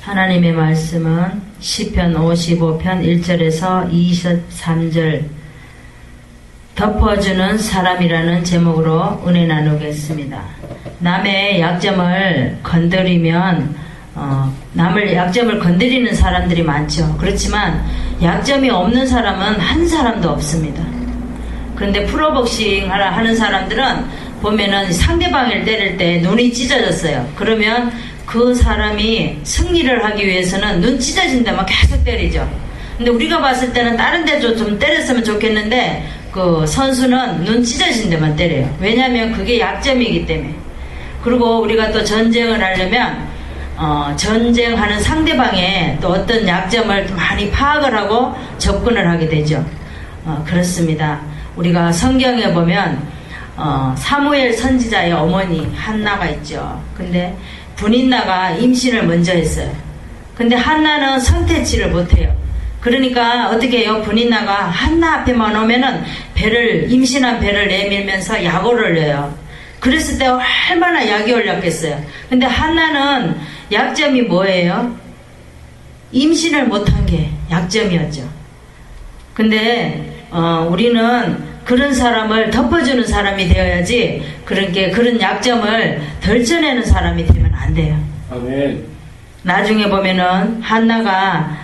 하나님의 말씀은 시편 55편 1절에서 23절 덮어주는 사람이라는 제목으로 은혜 나누겠습니다. 남의 약점을 건드리면 남의 약점을 건드리는 사람들이 많죠. 그렇지만 약점이 없는 사람은 한 사람도 없습니다. 그런데 프로복싱 하는 사람들은 보면은 상대방을 때릴 때 눈이 찢어졌어요. 그러면 그 사람이 승리를 하기 위해서는 눈 찢어진 데만 계속 때리죠. 근데 우리가 봤을 때는 다른 데도 좀 때렸으면 좋겠는데 그 선수는 눈 찢어진 데만 때려요. 왜냐하면 그게 약점이기 때문에. 그리고 우리가 또 전쟁을 하려면 전쟁하는 상대방의 또 어떤 약점을 많이 파악을 하고 접근을 하게 되죠. 그렇습니다. 우리가 성경에 보면 사무엘 선지자의 어머니 한나가 있죠. 근데 분인나가 임신을 먼저 했어요. 근데 한나는 성태치를 못해요. 그러니까 어떻게 해요? 분인나가 한나 앞에만 오면은 임신한 배를 내밀면서 약을 올려요. 그랬을 때 얼마나 약이 올렸겠어요. 근데 한나는 약점이 뭐예요? 임신을 못한 게 약점이었죠. 근데 우리는 그런 사람을 덮어주는 사람이 되어야지 그런 약점을 덜쳐내는 사람이 되면 안 돼요. 아멘. 나중에 보면은 한나가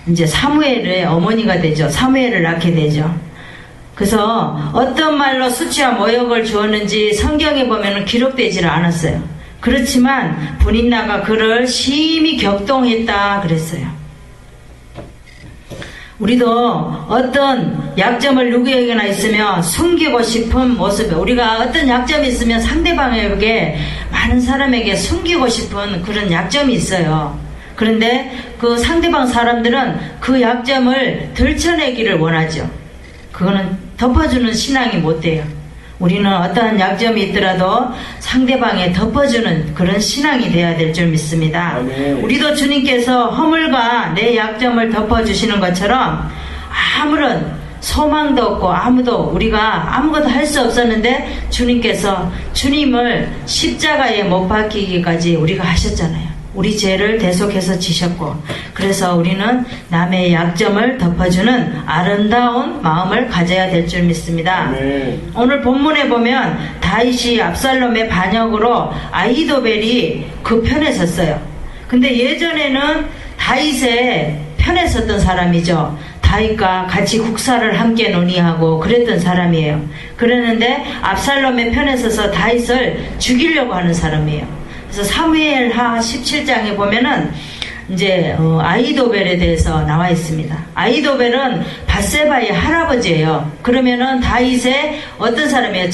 이제 사무엘의 어머니가 되죠. 사무엘을 낳게 되죠. 그래서 어떤 말로 수치와 모욕을 주었는지 성경에 보면은 기록되지를 않았어요. 그렇지만 분인나가 그를 심히 격동했다 그랬어요. 우리도 어떤 약점을 누구에게나 있으면 숨기고 싶은 모습에 우리가 어떤 약점이 있으면 상대방에게 많은 사람에게 숨기고 싶은 그런 약점이 있어요. 그런데 그 상대방 사람들은 그 약점을 들춰내기를 원하죠. 그거는 덮어주는 신앙이 못 돼요. 우리는 어떠한 약점이 있더라도 상대방에 덮어주는 그런 신앙이 돼야 될 줄 믿습니다. 아멘. 우리도 주님께서 허물과 내 약점을 덮어주시는 것처럼 아무런 소망도 없고 우리가 아무것도 할 수 없었는데 주님께서 주님을 십자가에 못 박히기까지 우리가 하셨잖아요. 우리 죄를 대속해서 지셨고, 그래서 우리는 남의 약점을 덮어주는 아름다운 마음을 가져야 될 줄 믿습니다. 네. 오늘 본문에 보면 다윗이 압살롬의 반역으로 아히도벨이 그 편에 섰어요. 근데 예전에는 다윗의 편에 섰던 사람이죠. 다윗과 같이 국사를 함께 논의하고 그랬던 사람이에요. 그랬는데 압살롬의 편에 서서 다윗을 죽이려고 하는 사람이에요. 그래서 사무엘하 17장에 보면은 이제 아히도벨에 대해서 나와 있습니다. 아히도벨은 밧세바의 할아버지예요. 그러면은 다윗의 어떤 사람이에요?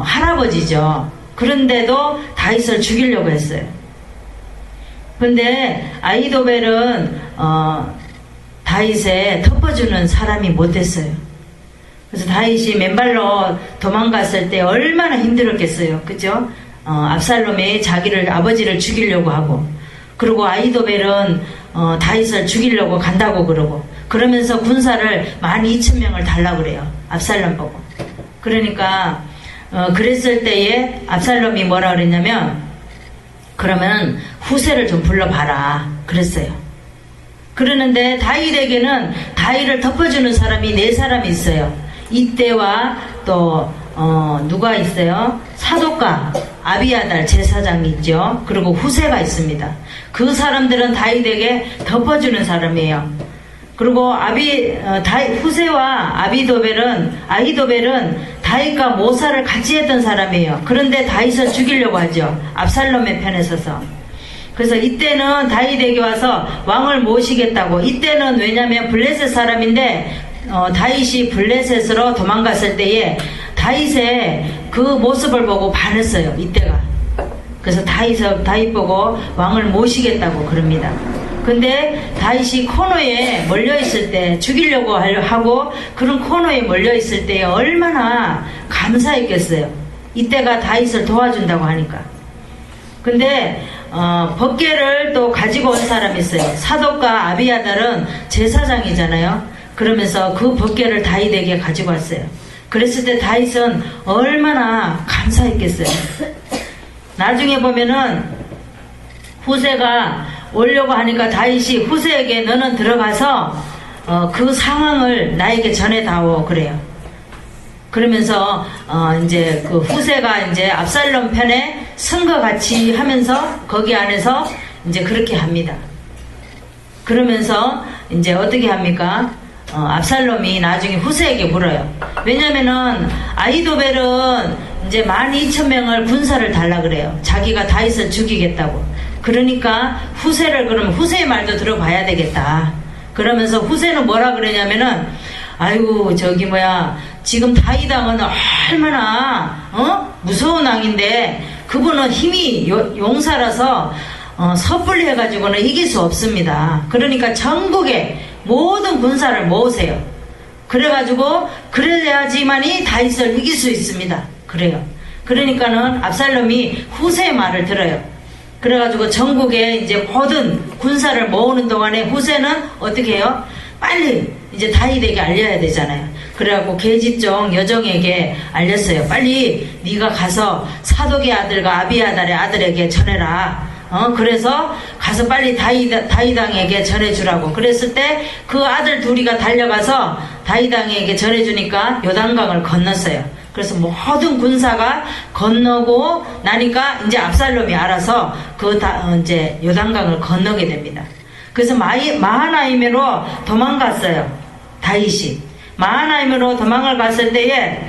할아버지죠. 그런데도 다윗을 죽이려고 했어요. 근데 아히도벨은 다윗에 덮어주는 사람이 못됐어요. 그래서 다윗이 맨발로 도망갔을 때 얼마나 힘들었겠어요. 그죠? 압살롬이 아버지를 죽이려고 하고, 그리고 아히도벨은 다윗을 죽이려고 간다고 그러면서 군사를 12,000명을 달라고 그래요. 압살롬 보고. 그러니까 그랬을 때에 압살롬이 뭐라 그랬냐면, 그러면 후세를 좀 불러봐라 그랬어요. 그러는데 다윗에게는 다윗을 덮어주는 사람이 4사람이 있어요. 이때와 또 누가 있어요? 사독과 아비아달 제사장이 있죠. 그리고 후세가 있습니다. 그 사람들은 다윗에게 덮어주는 사람이에요. 그리고 후세와 아히도벨은 다윗과 모사를 같이 했던 사람이에요. 그런데 다윗을 죽이려고 하죠. 압살롬의 편에 서서. 그래서 이때는 다윗에게 와서 왕을 모시겠다고. 이때는 왜냐면 블레셋 사람인데 다윗이 블레셋으로 도망갔을 때에 다윗의 그 모습을 보고 반했어요. 이때가. 그래서 다윗 보고 왕을 모시겠다고 그럽니다. 근데 다윗이 코너에 몰려있을 때, 죽이려고 하고 그런 코너에 몰려있을 때 얼마나 감사했겠어요. 이때가 다윗을 도와준다고 하니까. 근데 법궤를 또 가지고 온 사람이 있어요. 사독과 아비아달은 제사장이잖아요. 그러면서 그 법궤를 다윗에게 가지고 왔어요. 그랬을 때 다윗은 얼마나 감사했겠어요. 나중에 보면은 후세가 오려고 하니까 다윗이 후세에게 너는 들어가서 그 상황을 나에게 전해다오 그래요. 그러면서 이제 그 후세가 이제 압살롬 편에 선과 같이 하면서 거기 안에서 이제 그렇게 합니다. 그러면서 이제 어떻게 합니까? 압살롬이 나중에 후세에게 물어요. 왜냐면은 아히도벨은 이제 12,000명을 군사를 달라 그래요. 자기가 다윗을 죽이겠다고. 그러니까 후세를 그러면 후세의 말도 들어봐야 되겠다. 그러면서 후세는 뭐라 그러냐면은 아이고 저기 뭐야 지금 다윗 왕은 얼마나 무서운 왕인데 그분은 힘이 용사라서 섣불리 해가지고는 이길 수 없습니다. 그러니까 전국에 모든 군사를 모으세요. 그래가지고 그래야지만이 다윗을 이길 수 있습니다. 그래요. 그러니까는 압살롬이 후세의 말을 들어요. 그래가지고 전국에 이제 모든 군사를 모으는 동안에 후세는 어떻게 해요? 빨리 이제 다윗에게 알려야 되잖아요. 그래갖고 계집종 여종에게 알렸어요. 빨리 네가 가서 사독의 아들과 아비아달의 아들에게 전해라. 그래서 가서 빨리 다윗 왕에게 전해주라고. 그랬을 때 그 아들 둘이가 달려가서 다윗 왕에게 전해주니까 요단강을 건넜어요. 그래서 모든 군사가 건너고 나니까 이제 압살롬이 알아서 이제 요단강을 건너게 됩니다. 그래서 마하나임으로 도망갔어요. 다윗이 마하나임으로 도망을 갔을 때에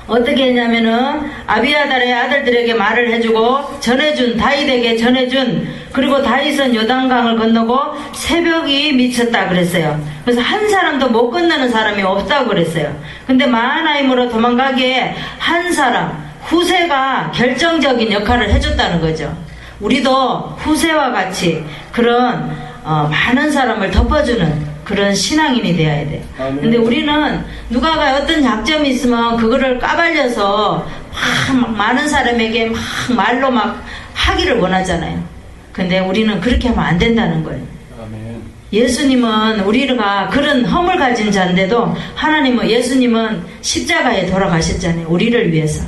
어떻게 했냐면은 아비아달의 아들들에게 말을 해주고 다윗에게 전해준 그리고 다윗은 요단강을 건너고 새벽이 미쳤다 그랬어요. 그래서 한 사람도 못 건너는 사람이 없다고 그랬어요. 근데 마하나임으로 도망가기에 한 사람 후세가 결정적인 역할을 해줬다는 거죠. 우리도 후세와 같이 그런 많은 사람을 덮어주는 그런 신앙인이 되어야 돼요. 근데 우리는 누가가 어떤 약점이 있으면 그거를 까발려서 막 많은 사람에게 막 말로 막 하기를 원하잖아요. 근데 우리는 그렇게 하면 안 된다는 거예요. 예수님은 우리가 그런 허물 가진 자인데도 예수님은 십자가에 돌아가셨잖아요. 우리를 위해서.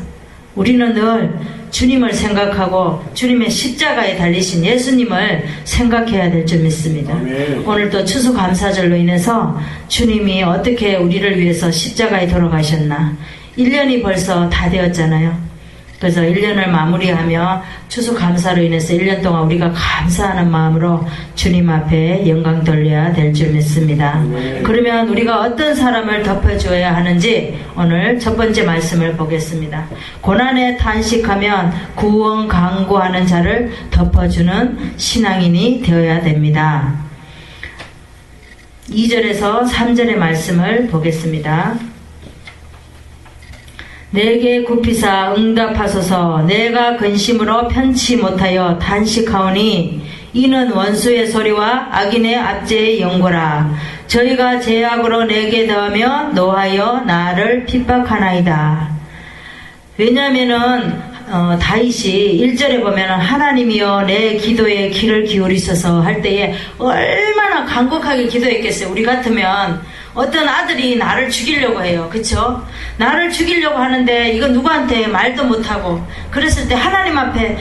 우리는 늘 주님을 생각하고 주님의 십자가에 달리신 예수님을 생각해야 될 줄 믿습니다. 오늘 또 추수감사절로 인해서 주님이 어떻게 우리를 위해서 십자가에 돌아가셨나 1년이 벌써 다 되었잖아요. 그래서 1년을 마무리하며 추수감사로 인해서 1년 동안 우리가 감사하는 마음으로 주님 앞에 영광 돌려야 될 줄 믿습니다. 그러면 우리가 어떤 사람을 덮어줘야 하는지 오늘 첫 번째 말씀을 보겠습니다. 고난에 탄식하면 구원 강구하는 자를 덮어주는 신앙인이 되어야 됩니다. 2절에서 3절의 말씀을 보겠습니다. 내게 굽히사 응답하소서. 내가 근심으로 편치 못하여 탄식하오니 이는 원수의 소리와 악인의 압제의 연고라. 저희가 죄악으로 내게 더하며 노하여 나를 핍박하나이다. 왜냐하면은 다윗이 1절에 보면은 하나님이여 내 기도에 귀를 기울이소서 할 때에 얼마나 간곡하게 기도했겠어요. 우리 같으면 어떤 아들이 나를 죽이려고 해요. 그쵸? 나를 죽이려고 하는데 이거 누구한테 말도 못하고 그랬을 때 하나님 앞에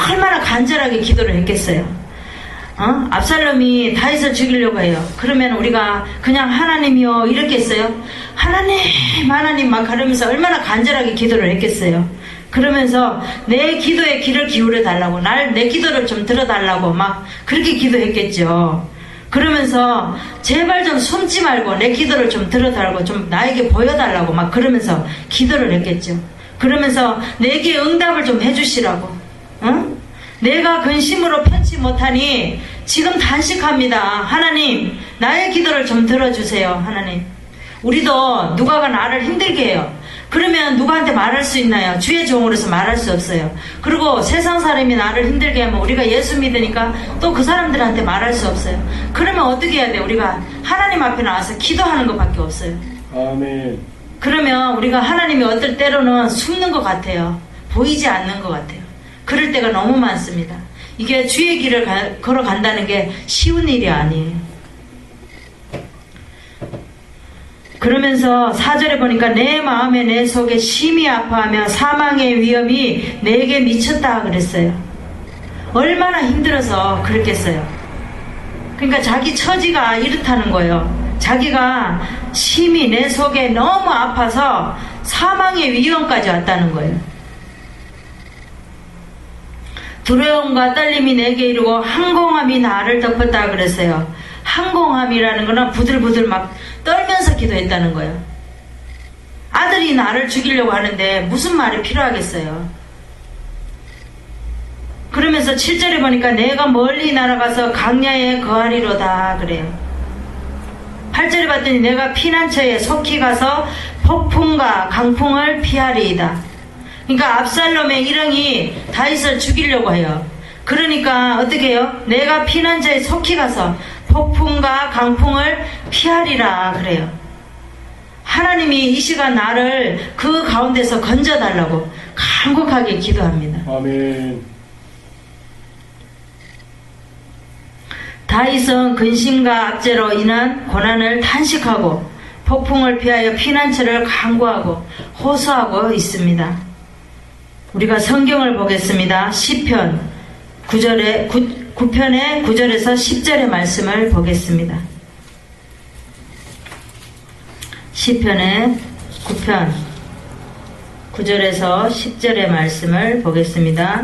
얼마나 간절하게 기도를 했겠어요. 압살롬이 다윗을 죽이려고 해요. 그러면 우리가 그냥 하나님이요 이렇게 했어요. 하나님 막 하면서 얼마나 간절하게 기도를 했겠어요. 그러면서 내 기도에 귀를 기울여 달라고 내 기도를 좀 들어달라고 막 그렇게 기도했겠죠. 그러면서 제발 좀 숨지 말고 내 기도를 좀 들어달라고 좀 나에게 보여달라고 막 그러면서 기도를 했겠죠. 그러면서 내게 응답을 좀 해주시라고. 내가 근심으로 편치 못하니 지금 단식합니다. 하나님 나의 기도를 좀 들어주세요. 하나님. 우리도 누가가 나를 힘들게 해요. 그러면 누구한테 말할 수 있나요? 주의 종으로서 말할 수 없어요. 그리고 세상 사람이 나를 힘들게 하면 우리가 예수 믿으니까 또 그 사람들한테 말할 수 없어요. 그러면 어떻게 해야 돼요? 우리가 하나님 앞에 나와서 기도하는 것밖에 없어요. 아멘. 그러면 우리가 하나님이 어떨 때로는 숨는 것 같아요. 보이지 않는 것 같아요. 그럴 때가 너무 많습니다. 이게 주의 길을 걸어간다는 게 쉬운 일이 아니에요. 그러면서 4절에 보니까 내 마음에 내 속에 심히 아파하며 사망의 위험이 내게 미쳤다 그랬어요. 얼마나 힘들어서 그랬겠어요. 그러니까 자기 처지가 이렇다는 거예요. 자기가 심히 내 속에 너무 아파서 사망의 위험까지 왔다는 거예요. 두려움과 떨림이 내게 이르고 항공함이 나를 덮었다 그랬어요. 항공함이라는 거는 부들부들 막 떨면서 기도했다는 거예요. 아들이 나를 죽이려고 하는데 무슨 말이 필요하겠어요. 그러면서 7절에 보니까 내가 멀리 날아가서 강야에 거하리로다 그래요. 8절에 봤더니 내가 피난처에 속히 가서 폭풍과 강풍을 피하리이다. 그러니까 압살롬의 일행이 다윗을 죽이려고 해요. 그러니까 어떻게 해요? 내가 피난처에 속히 가서 폭풍과 강풍을 피하리라 그래요. 하나님이 이 시간 나를 그 가운데서 건져달라고 간곡하게 기도합니다. 아멘. 다윗은 근심과 압제로 인한 고난을 탄식하고 폭풍을 피하여 피난처를 간구하고 호소하고 있습니다. 우리가 성경을 보겠습니다. 시편 9편의 9절에서 10절의 말씀을 보겠습니다. 시편의 9편 9절에서 10절의 말씀을 보겠습니다.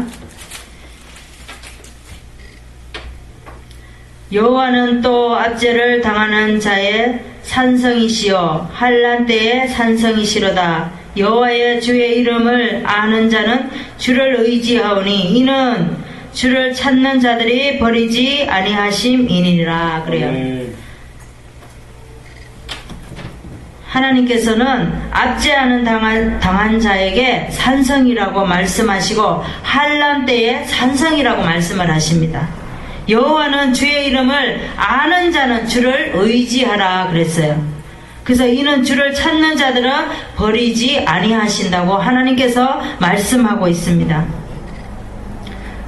여호와는 또 압제를 당하는 자의 산성이시요 환난 때의 산성이시로다. 여호와의 주의 이름을 아는 자는 주를 의지하오니 이는 주를 찾는 자들이 버리지 아니하심이니라 그래요. 하나님께서는 압제하는 당한 자에게 산성이라고 말씀하시고 환난 때에 산성이라고 말씀을 하십니다. 여호와는 주의 이름을 아는 자는 주를 의지하라 그랬어요. 그래서 이는 주를 찾는 자들은 버리지 아니하신다고 하나님께서 말씀하고 있습니다.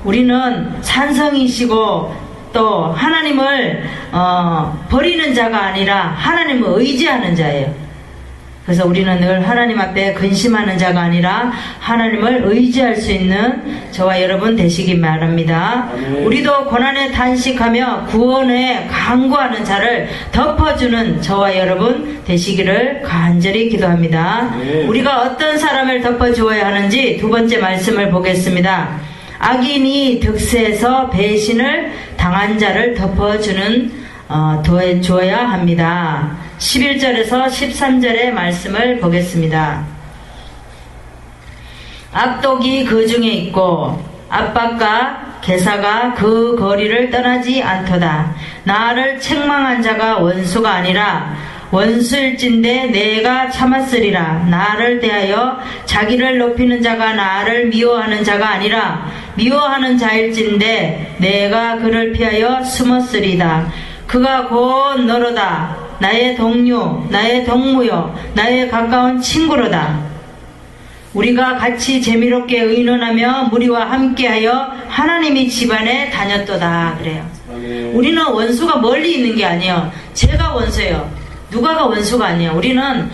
우리는 산성이시고 또 하나님을 버리는 자가 아니라 하나님을 의지하는 자예요. 그래서 우리는 늘 하나님 앞에 근심하는 자가 아니라 하나님을 의지할 수 있는 저와 여러분 되시기 바랍니다. 아멘. 우리도 고난에 탄식하며 구원에 간구하는 자를 덮어주는 저와 여러분 되시기를 간절히 기도합니다. 아멘. 우리가 어떤 사람을 덮어주어야 하는지 두 번째 말씀을 보겠습니다. 악인이 득세해서 배신을 당한 자를 덮어주는 도와줘야 합니다. 11절에서 13절의 말씀을 보겠습니다. 악독이 그 중에 있고 압박과 개사가 그 거리를 떠나지 않도다. 나를 책망한 자가 원수가 아니라 원수일진데 내가 참았으리라. 나를 대하여 자기를 높이는 자가 나를 미워하는 자가 아니라 미워하는 자일진데 내가 그를 피하여 숨었으리다. 그가 곧 너로다. 나의 동료, 나의 동무요, 나의 가까운 친구로다. 우리가 같이 재미롭게 의논하며 무리와 함께하여 하나님이 집안에 다녔도다 그래요. 아멘. 우리는 원수가 멀리 있는 게 아니에요. 제가 원수예요. 누가가 원수가 아니에요. 우리는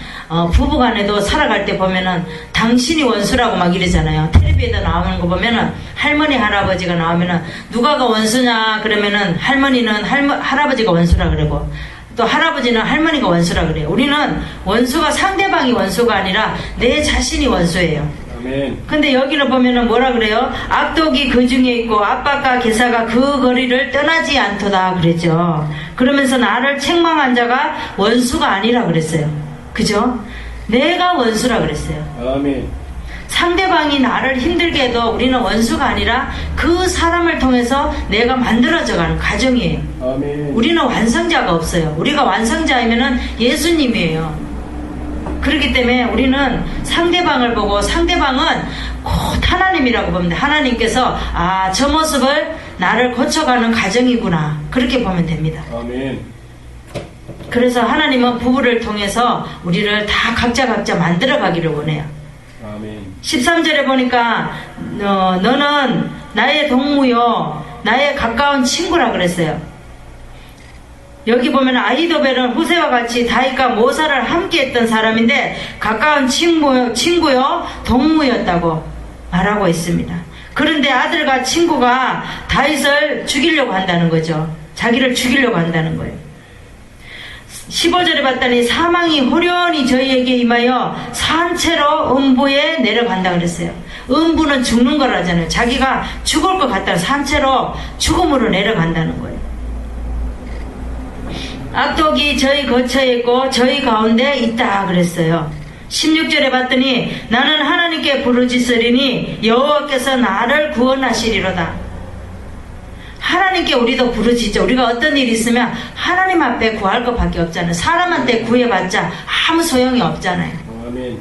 부부간에도 살아갈 때 보면은 당신이 원수라고 막 이러잖아요. 텔레비에도 나오는 거 보면은 할머니 할아버지가 나오면은 누가가 원수냐 그러면은 할머니는 할아버지가 원수라 그러고 또 할아버지는 할머니가 원수라 그래요. 우리는 원수가 상대방이 원수가 아니라 내 자신이 원수예요. 아멘. 근데 여기를 보면은 뭐라 그래요? 악독이 그 중에 있고 압박과 개사가 그 거리를 떠나지 않도다 그랬죠. 그러면서 나를 책망한 자가 원수가 아니라 그랬어요. 그죠? 내가 원수라 그랬어요. 아멘. 상대방이 나를 힘들게 해도 우리는 원수가 아니라 그 사람을 통해서 내가 만들어져가는 과정이에요. 아멘. 우리는 완성자가 없어요. 우리가 완성자이면은 예수님이에요. 그렇기 때문에 우리는 상대방을 보고 상대방은 곧 하나님이라고 봅니다. 하나님께서 저 모습을 나를 고쳐가는 과정이구나 그렇게 보면 됩니다. 아멘. 그래서 하나님은 부부를 통해서 우리를 다 각자 만들어가기를 원해요. 아멘. 13절에 보니까 너는 나의 동무요 나의 가까운 친구라 그랬어요. 여기 보면 아히도벨은 후세와 같이 다윗과 모사를 함께 했던 사람인데 가까운 친구요 동무였다고 말하고 있습니다. 그런데 아들과 친구가 다윗을 죽이려고 한다는 거죠. 자기를 죽이려고 한다는 거예요. 15절에 봤더니 사망이 호련히 저희에게 임하여 산채로 음부에 내려간다 그랬어요. 음부는 죽는 거라잖아요. 자기가 죽을 것 같다는 산채로 죽음으로 내려간다는 거예요. 악독이 저희 거처에 있고 저희 가운데 있다 그랬어요. 16절에 봤더니 나는 하나님께 부르짖으리니 여호와께서 나를 구원하시리로다. 하나님께 우리도 부르짖죠. 우리가 어떤 일이 있으면 하나님 앞에 구할 것밖에 없잖아요. 사람한테 구해봤자 아무 소용이 없잖아요. 아멘.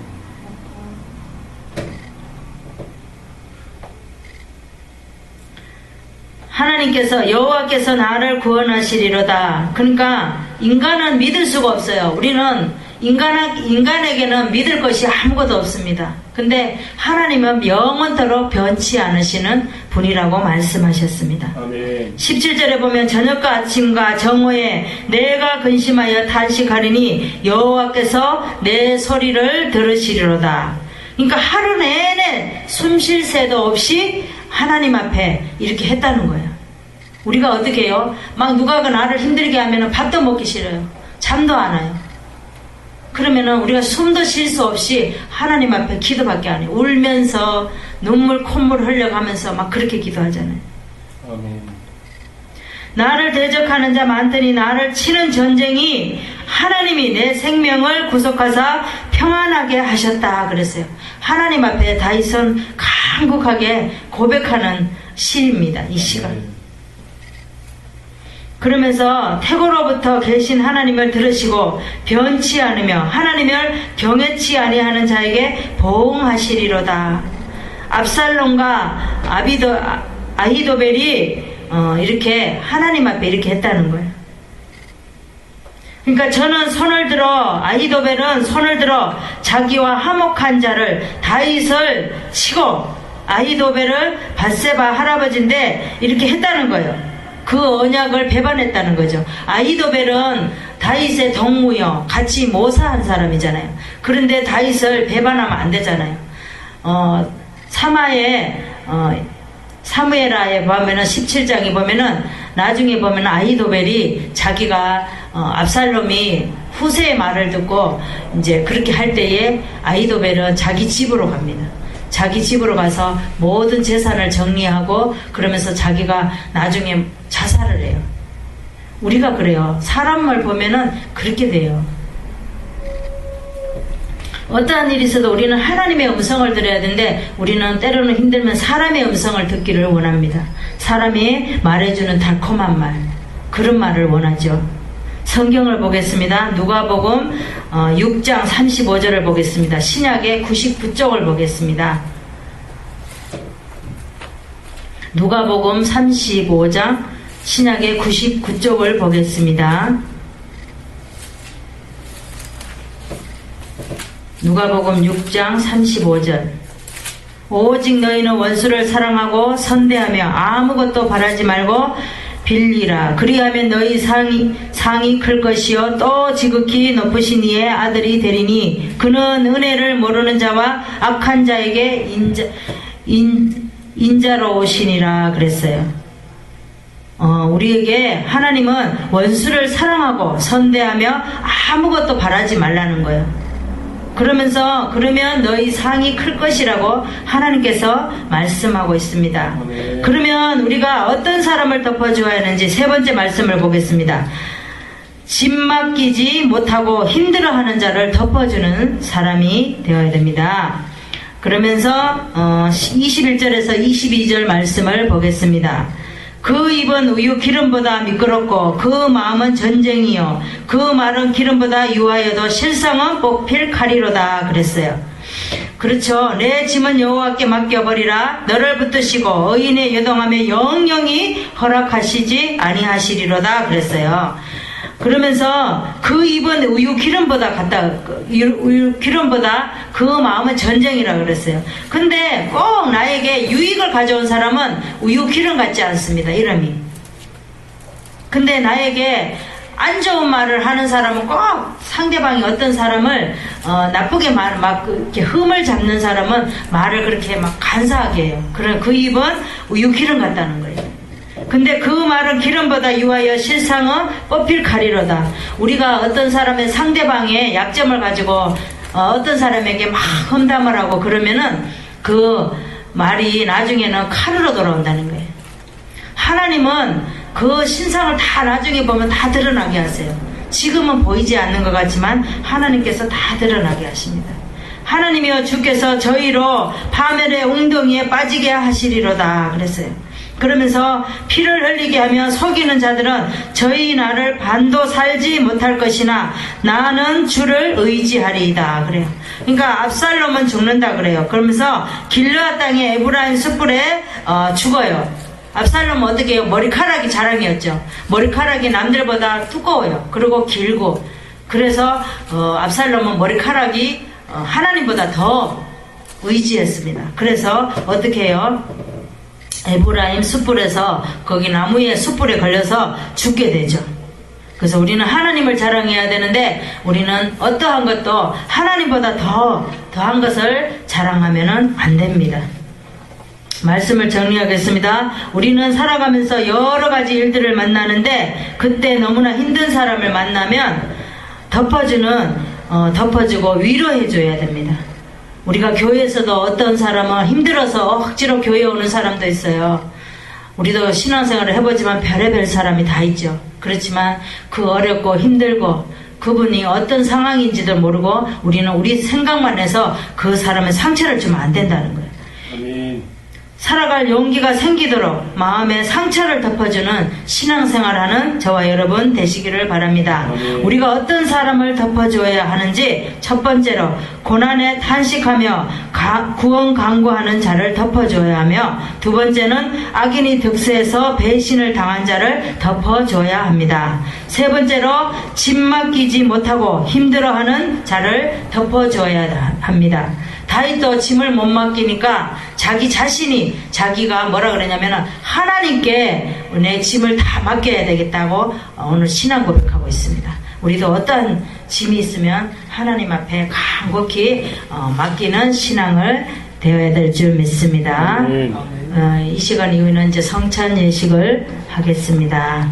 하나님께서 여호와께서 나를 구원하시리로다. 그러니까 인간은 믿을 수가 없어요. 우리는 인간에게는 믿을 것이 아무것도 없습니다. 근데 하나님은 영원토록 변치 않으시는 분이라고 말씀하셨습니다. 아멘. 17절에 보면 저녁과 아침과 정오에 내가 근심하여 탄식하리니 여호와께서 내 소리를 들으시리로다. 그러니까 하루 내내 숨 쉴 새도 없이 하나님 앞에 이렇게 했다는 거예요. 우리가 어떻게 해요? 막 누가 나를 힘들게 하면 밥도 먹기 싫어요. 잠도 안 와요. 그러면은 우리가 숨도 쉴 수 없이 하나님 앞에 기도밖에 안 해요. 울면서 눈물 콧물 흘려가면서 막 그렇게 기도하잖아요. 아멘. 나를 대적하는 자 많더니 나를 치는 전쟁이 하나님이 내 생명을 구속하사 평안하게 하셨다 그랬어요. 하나님 앞에 다윗은 간곡하게 고백하는 시입니다. 이 시가. 그러면서 태고로부터 계신 하나님을 들으시고 변치 않으며 하나님을 경외치 아니하는 자에게 보응하시리로다. 압살롬과 아히도벨이 이렇게 하나님 앞에 이렇게 했다는 거예요. 그러니까 저는 손을 들어, 아히도벨은 손을 들어 자기와 화목한 자를 다윗을 치고, 아히도벨을 밧세바 할아버지인데 이렇게 했다는 거예요. 그 언약을 배반했다는 거죠. 아히도벨은 다윗의 동무요, 같이 모사한 사람이잖아요. 그런데 다윗을 배반하면 안 되잖아요. 사무엘하에 보면은 17장에 보면은 나중에 보면은 아히도벨이 자기가 압살롬이 후세의 말을 듣고 이제 그렇게 할 때에 아히도벨은 자기 집으로 갑니다. 자기 집으로 가서 모든 재산을 정리하고 그러면서 자기가 나중에 자살을 해요. 우리가 그래요. 사람을 보면은 그렇게 돼요. 어떠한 일이 있어도 우리는 하나님의 음성을 들어야 되는데 우리는 때로는 힘들면 사람의 음성을 듣기를 원합니다. 사람이 말해주는 달콤한 말, 그런 말을 원하죠. 성경을 보겠습니다. 누가복음 6장 35절을 보겠습니다. 신약의 99쪽을 보겠습니다. 누가복음 35장 신약의 99쪽을 보겠습니다. 누가복음 6장 35절. 오직 너희는 원수를 사랑하고 선대하며 아무것도 바라지 말고 빌리라. 그리하면 너희 상이 클 것이요 또 지극히 높으신 이의 아들이 되리니 그는 은혜를 모르는 자와 악한 자에게 인자로우시니라 그랬어요. 우리에게 하나님은 원수를 사랑하고 선대하며 아무것도 바라지 말라는 거예요. 그러면 너희 상이 클 것이라고 하나님께서 말씀하고 있습니다. 네. 그러면 우리가 어떤 사람을 덮어주어야 하는지 세 번째 말씀을 보겠습니다. 짐 맡기지 못하고 힘들어하는 자를 덮어주는 사람이 되어야 됩니다. 그러면서 21절에서 22절 말씀을 보겠습니다. 그 입은 우유 기름보다 미끄럽고 그 마음은 전쟁이요 그 말은 기름보다 유하여도 실상은 뽑힐 칼이로다 그랬어요. 그렇죠. 내 짐은 여호와께 맡겨버리라. 너를 붙드시고 의인의 요동함에 영영이 허락하시지 아니하시리로다 그랬어요. 그러면서 그 입은 우유 기름보다 그 마음은 전쟁이라 그랬어요. 근데 꼭 나에게 유익을 가져온 사람은 우유 기름 같지 않습니다. 이름이. 근데 나에게 안 좋은 말을 하는 사람은 꼭 상대방이 어떤 사람을 나쁘게 막 이렇게 흠을 잡는 사람은 말을 그렇게 막 간사하게 해요. 그래 그 입은 유기름 같다는 거예요. 근데 그 말은 기름보다 유하여 실상은 뽑힐 칼이로다. 우리가 어떤 사람의 상대방의 약점을 가지고 어떤 사람에게 막 험담을 하고 그러면은 그 말이 나중에는 칼으로 돌아온다는 거예요. 하나님은 그 신상을 다 나중에 보면 다 드러나게 하세요. 지금은 보이지 않는 것 같지만 하나님께서 다 드러나게 하십니다. 하나님이여 주께서 저희로 파멸의 웅덩이에 빠지게 하시리로다 그랬어요. 그러면서 피를 흘리게 하며 속이는 자들은 저희 나를 반도 살지 못할 것이나 나는 주를 의지하리이다 그래요. 그러니까 압살롬은 죽는다 그래요. 그러면서 길르앗 땅의 에브라임 숯불에 죽어요. 압살롬은 어떻게 해요? 머리카락이 자랑이었죠. 머리카락이 남들보다 두꺼워요. 그리고 길고. 그래서 압살롬은 머리카락이 하나님보다 더 의지했습니다. 그래서 어떻게 해요? 에브라임 숯불에서 거기 나무의 숯불에 걸려서 죽게 되죠. 그래서 우리는 하나님을 자랑해야 되는데 우리는 어떠한 것도 하나님보다 더한 것을 자랑하면 안 됩니다. 말씀을 정리하겠습니다. 우리는 살아가면서 여러 가지 일들을 만나는데 그때 너무나 힘든 사람을 만나면 덮어주고 위로해줘야 됩니다. 우리가 교회에서도 어떤 사람은 힘들어서 억지로 교회에 오는 사람도 있어요. 우리도 신앙생활을 해보지만 별의별 사람이 다 있죠. 그렇지만 그 어렵고 힘들고 그분이 어떤 상황인지도 모르고 우리는 우리 생각만 해서 그 사람의 상처를 주면 안 된다는 거예요. 아멘. 살아갈 용기가 생기도록 마음의 상처를 덮어주는 신앙생활하는 저와 여러분 되시기를 바랍니다. 우리가 어떤 사람을 덮어줘야 하는지 첫 번째로 고난에 탄식하며 구원 강구하는 자를 덮어줘야 하며 두 번째는 악인이 득세해서 배신을 당한 자를 덮어줘야 합니다. 세 번째로 짐 맡기지 못하고 힘들어하는 자를 덮어줘야 합니다. 다윗도 짐을 못 맡기니까 자기 자신이 자기가 뭐라 그러냐면 하나님께 내 짐을 다 맡겨야 되겠다고 오늘 신앙 고백하고 있습니다. 우리도 어떤 짐이 있으면 하나님 앞에 간곡히 맡기는 신앙을 되어야 될 줄 믿습니다. 이 시간 이후에는 이제 성찬 예식을 하겠습니다.